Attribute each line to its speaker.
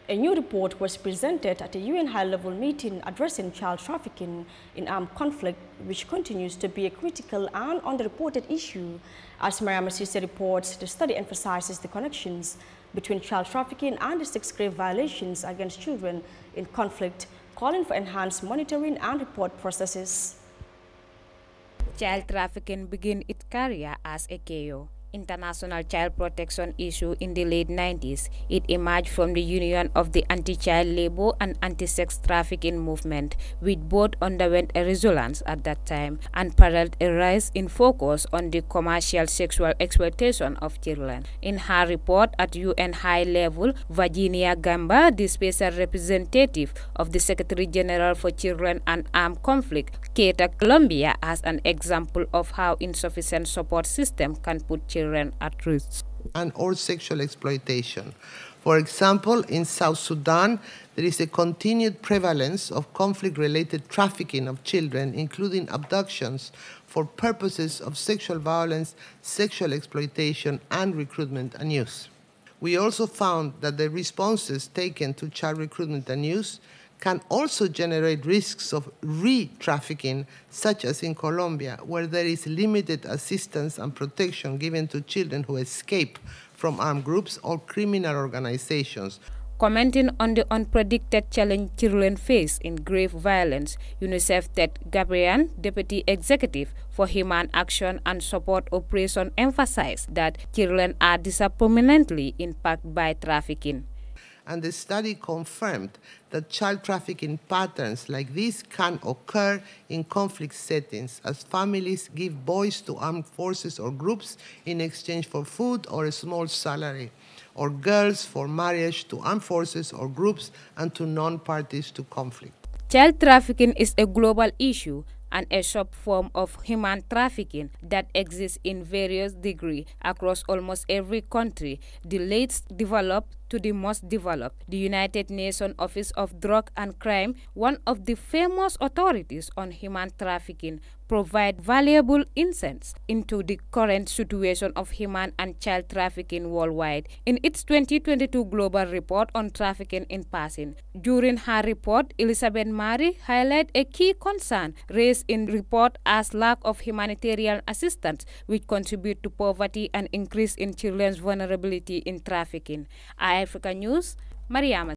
Speaker 1: A new report was presented at a UN high-level meeting addressing child trafficking in armed conflict, which continues to be a critical and underreported issue. As Mariama Sise reports, the study emphasizes the connections between child trafficking and the 6 grave violations against children in conflict, calling for enhanced monitoring and report processes.
Speaker 2: Child trafficking began its career as a KO. International child protection issue in the late 90s. It emerged from the union of the anti-child labor and anti-sex trafficking movement, which both underwent a resurgence at that time and paralleled a rise in focus on the commercial sexual exploitation of children. In her report at UN high level, Yahya Jammeh, the special representative of the Secretary General for Children and Armed Conflict, cited Colombia as an example of how insufficient support system can put children at risk.
Speaker 3: And or sexual exploitation. For example, in South Sudan, there is a continued prevalence of conflict-related trafficking of children, including abductions for purposes of sexual violence, sexual exploitation, and recruitment and use. We also found that the responses taken to child recruitment and use can also generate risks of re-trafficking, such as in Colombia, where there is limited assistance and protection given to children who escape from armed groups or criminal organizations.
Speaker 2: Commenting on the unpredicted challenge children face in grave violence, UNICEF Ted Gabriel, Deputy Executive for Human Action and Support Operation, emphasized that children are disproportionately impacted by trafficking.
Speaker 3: And the study confirmed that child trafficking patterns like this can occur in conflict settings as families give boys to armed forces or groups in exchange for food or a small salary, or girls for marriage to armed forces or groups and to non-parties to conflict.
Speaker 2: Child trafficking is a global issue and a sub-form of human trafficking that exists in various degrees across almost every country, the least developed to the most developed. The United Nations Office of Drug and Crime, one of the famous authorities on human trafficking, provide valuable insights into the current situation of human and child trafficking worldwide. In its 2022 Global Report on Trafficking in Passing, during her report, Elizabeth Mary highlighted a key concern raised in the report as lack of humanitarian assistance, which contribute to poverty and increase in children's vulnerability in trafficking. Eyeafrica News, Mariama.